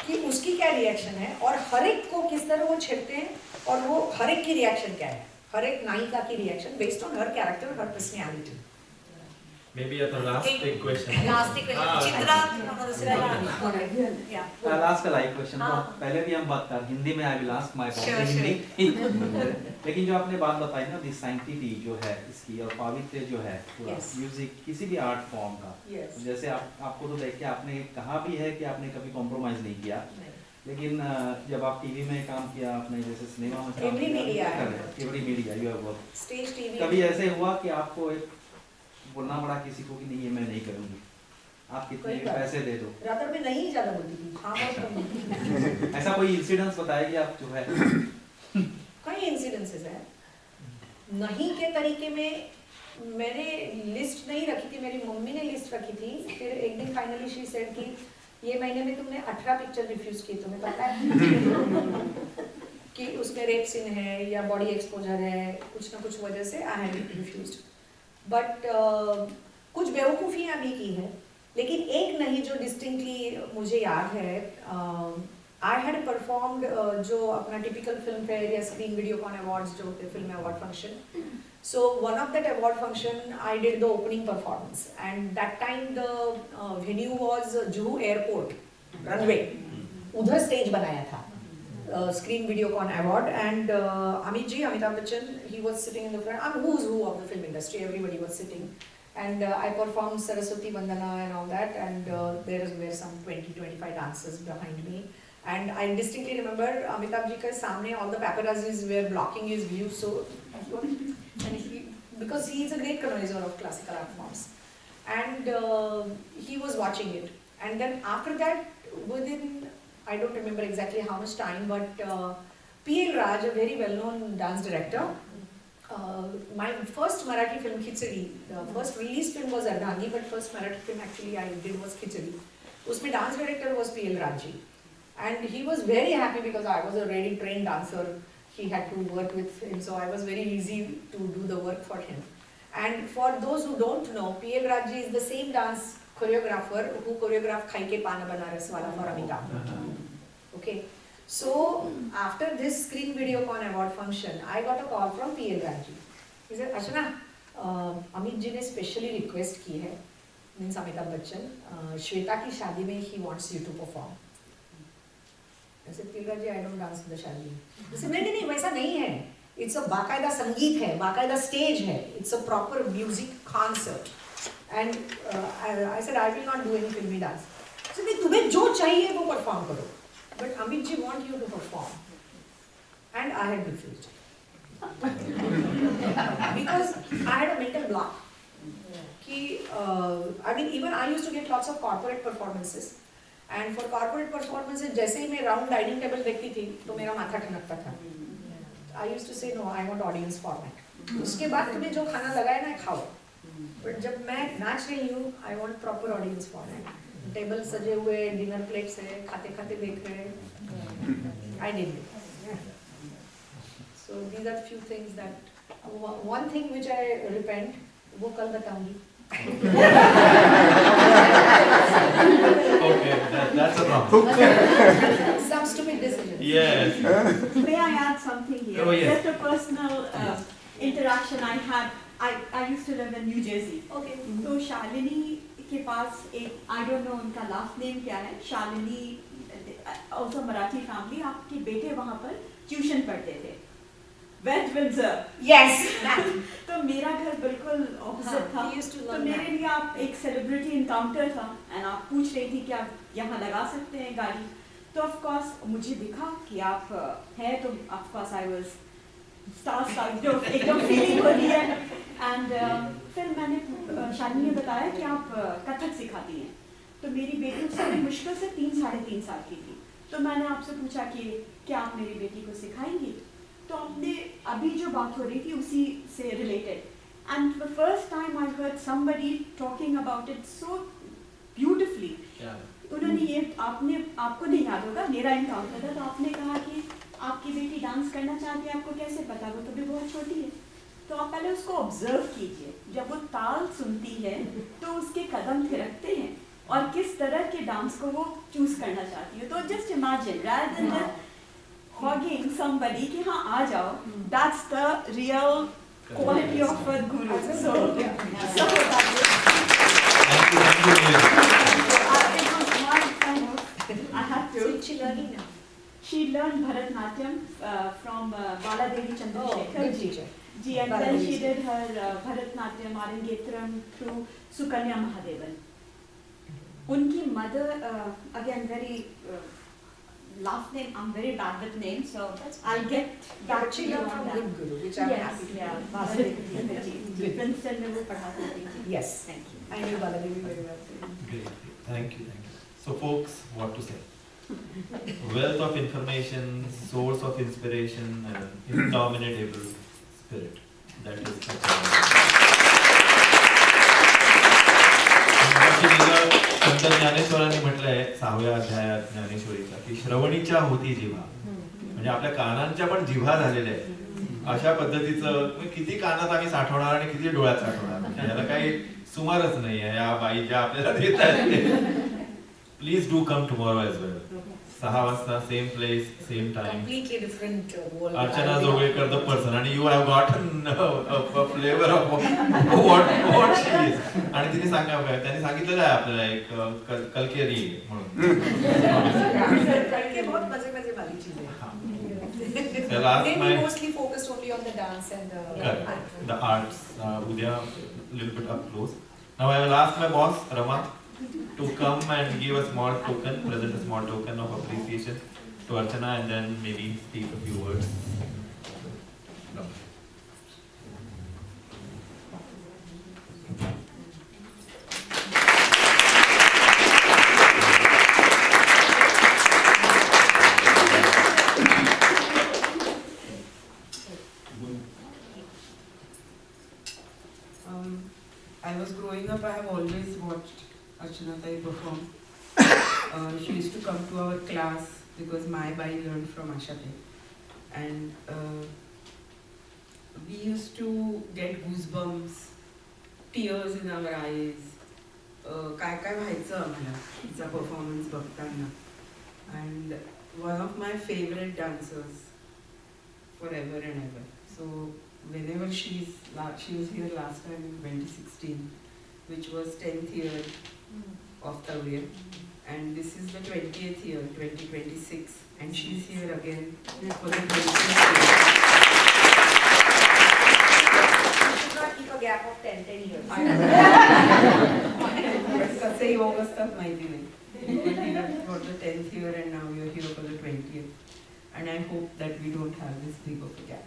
कि उसकी क्या रिएक्शन है और हर एक को किस तरह वो छेड़ते हैं और वो हर एक की रिएक्शन क्या है, हर एक नायिका की reaction based on her character, her personality. Maybe at the last big question. Last big question. Chitra, I'll ask a live question. पहले भी हम बात कर हिंदी में, I will ask my part Hindi. लेकिन जो आपने बात बताई ना, the sanctity जो है इसकी और पावित्र्य जो है पूरा म्यूजिक किसी भी आर्ट फॉर्म का, जैसे आपको तो देख के आपने कहा भी है कि आपने कभी कॉम्प्रोमाइज नहीं किया, लेकिन जब आप टीवी में काम किया, आपने जैसे सिनेमा में काम किया, every media you have work, stage TV, कभी ऐसे हुआ कि आपको एक बोलना पड़ा किसी को कि नहीं ये मैं नहीं करूंगी, आप कितने पैसे दे दो? रादर में नहीं ज्यादा बोलती थी, हाँ बहुत. ऐसा कोई इंसिडेंस बताएगी आप जो है? कई इंसिडेंसेस हैं. नहीं के तरीके में मैंने लिस्ट नहीं रखी थी, मेरी मम्मी ने लिस्ट रखी थी. फिर एक दिन फाइनली शी सेड कि ये महीने में तुमने 18 पिक्चर रिफ्यूज की, तुम्हें पता है कि उसमें रेप सीन है या बॉडी एक्सपोजर है, कुछ ना कुछ वजह से आई हैव रिफ्यूज्ड. बट कुछ बेवकूफ़ियाँ भी की है, लेकिन एक नहीं जो डिस्टिंक्टली मुझे याद है. आई हैड परफॉर्म्ड जो अपना टिपिकल फिल्म फेयर या स्क्रीन वीडियोकॉन अवार्ड्स जो होते हैं, film award function. So one of that award function I did the opening performance, and that time the venue was Juhu Airport runway. उधर stage बनाया था Screen Videocon Award, and Amit ji, Amitabh Bachchan, he was sitting in the front. I'm who's who of the film industry. Everybody was sitting, and I performed Saraswati Vandana and all that, and there were some 20-25 dancers behind me. And I distinctly remember Amitabh ji के सामने all the paparazzis were blocking his view, so and because he is a great connoisseur of classical art forms, and he was watching it. And then after that, within I don't remember exactly how much time, but P.L. Raj, a very well-known dance director, my first Marathi film Khichdi, the first released film was Ardhangi, but first Marathi film actually I did was Khichdi. उसमें dance director was P.L. Raj ji, and he was very happy because I was a really trained dancer. He had to work with him, so I was very easy to do the work for him. And for those who don't know, P.L. Raj ji is the same dance choreographer who choreographed Khai Ke Pan Banaras Wala for Amitabh. Okay, so after this Screen Videocon award function, I got a call from P.L. Raj ji. He said, Archana, Amit ji ने specially request की है, means Amitabh Bachchan, Shweta की शादी में he wants you to perform. I said, P.L. Raj ji, I don't dance in the शादी. He said, नहीं वैसा नहीं है. It's a बाकायदा संगीत है, बाकायदा stage है. It's a proper music concert. And I said, I will not do any filmy dance. I said, नहीं तुम्हें जो चाहिए वो perform करो. But Amit ji want you to perform. And I had refused. Because I had a mental block. कि I mean, even I used to get lots of corporate performances. And for corporate performances, जैसे ही मैं round dining table देखती थी, तो मेरा माथा ठनकता था. I used to say, no, I want audience format. उसके बाद तुम्हें जो खाना लगाए ना खाओ. But जब मैं नाच रही हूँ, I want proper audience format. Table सजे हुए, dinner plates है, खाते खाते देख रहे. I did it. So these are few things that one thing which I repent, वो कल बताऊंगी. Okay, that's a problem. Some stupid decision. Yes. May I add something here? Oh, yes. Just a personal interaction I had. I used to live in New Jersey. Okay. तो शालिनी के पास एक, I don't know उनका last name क्या है, Shalini, also Marathi family, आपके बेटे वहाँ पर ट्यूशन पढ़ते थे. West Windsor. Yes. तो मेरा घर बिल्कुल opposite था. तो मेरे लिए आप एक celebrity encounter था, and आप पूछ रही थी कि आप यहाँ लगा सकते हैं गाड़ी. तो of course मुझे दिखा कि आप हैं, तो of course I was starstruck, जो एकदम feeling हो रही है. And फिर मैंने शालिनी ने बताया कि आप कथक सिखाती हैं. तो मेरी बेटी उस समय मुश्किल से 3-3.5 साल की थी. तो मैंने आपसे पूछा कि क्या आप मेरी बेटी को सिखाएंगी? तो आपने अभी जो बात हो रही थी उसी से related. And the first time I heard somebody talking about it so beautifully. उन्होंने ये आपको नहीं याद होगा, मेरा इनकाउंटर था. तो आपने कहा कि आपकी बेटी डांस करना चाहती है, आपको कैसे पता, वो तो भी बहुत छोटी है. तो आप पहले उसको ऑब्जर्व कीजिए. जब वो ताल सुनती है तो उसके कदम थिरकते हैं और किस तरह के डांस को वो चूज करना चाहती है। तो just imagine rather than just hugging somebody कि हाँ आ जाओ, that's the real quality of a guru. So that was Thank you, it was my kind of, I had to. So she learning now. She learned Bharatnatyam from Baladevi Oh, Chandrasekhar good ji. teacher. Ji, and then she did her Bharatnatyam Arangetram through Sukanya Mahadevan. Unki mother, again very last name, I'm very bad with names, so I'll get Yeah, back but to she you learned on from that. good guru, which I'm Yes, happy to yeah, hear. Baladevi ji, Good. Princeton में वो पढ़ाती थी। Yes. Thank you. I knew Baladevi very well. Great. Thank you. So folks, what to say? Wealth of information, source of inspiration, and indomitable spirit. That is संत ज्ञानेश्वरांनी म्हटलंय 6व्या अध्यायात ज्ञानेश्वरीचा की श्रवणीच्या होती जिव्हा, म्हणजे आपल्या कानांच्या पण जिव्हा झालेल्या आहेत. अशा पद्धतीचं म्हणजे किती कानात आम्ही साठवणार आणि किती डोळ्यात साठवणार, म्हणजे याला काही सुमारच नाही आहे या बाई ज्या आपल्याला देत आहेत. Please do come tomorrow as well. 6 वाजता same place same time. Completely different world. Archana Joglekar the person, आणि you have gotten a flavour of what she is. आणि तिने त्यांनी सांगितलेलं आहे आपल्याला एक कलकेरी म्हणून. करके बहुत मजे वाली चीज है. So last They my mostly focused only on the dance and the arts. Udya little bit up close. Now I will ask my boss Rama to come and give a small token, present a small token of appreciation to Archana, and then maybe speak a few words. No. I was growing up, I have always watched Archana Tai perform. She used to come to our class because my bai learned from Asha Tai. And we used to get goosebumps, tears in our eyes. काय व्हायचं आम्हाला तिचा performance बघताना. And one of my favorite dancers forever and ever. So whenever she was here last time in 2016, which was 10th year of Tavriya, and this is the 20th year, 2026, and she's here again for the 20th year. you should not keep a gap of 10 years. कसंही योग असतात माहिती नाही. You were here for the 10th year and now you're here for the 20th. And I hope that we don't have this big of a gap.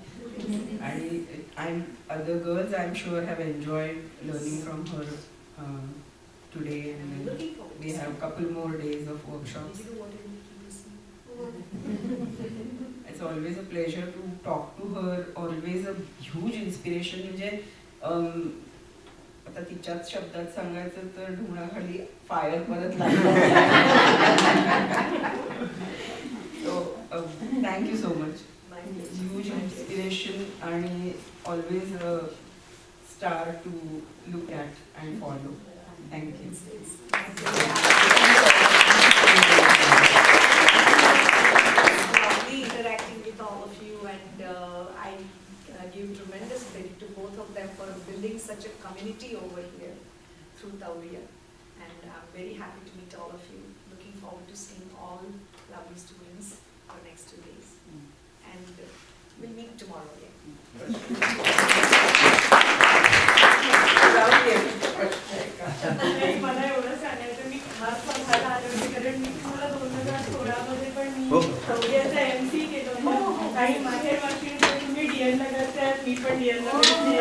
And other girls I'm sure have enjoyed learning from her today, and we have a couple more days of workshops. It's always a pleasure to talk to her, always a huge inspiration. म्हणजे आता तिच्याच शब्दात सांगायचं तर ढुंगणाखाली fire परत लागला. So thank you so much. Huge inspiration and always a star to look at and follow. Thank you. Lovely interacting with all of you, and I give tremendous credit to both of them for building such a community over here through Tavriya, and I'm very happy to meet all of you. Looking forward to seeing all lovely students for next 2 days, and we'll meet tomorrow again. मला एवढं सांगायचं, मी खास बघायला आले होते कारण मी तुम्हाला 2016 मध्ये पण मी तवरियाचा MC केलं होतं. काही माहेर वाशी तुम्ही DN ला करतायत, मी पण DN ला करते.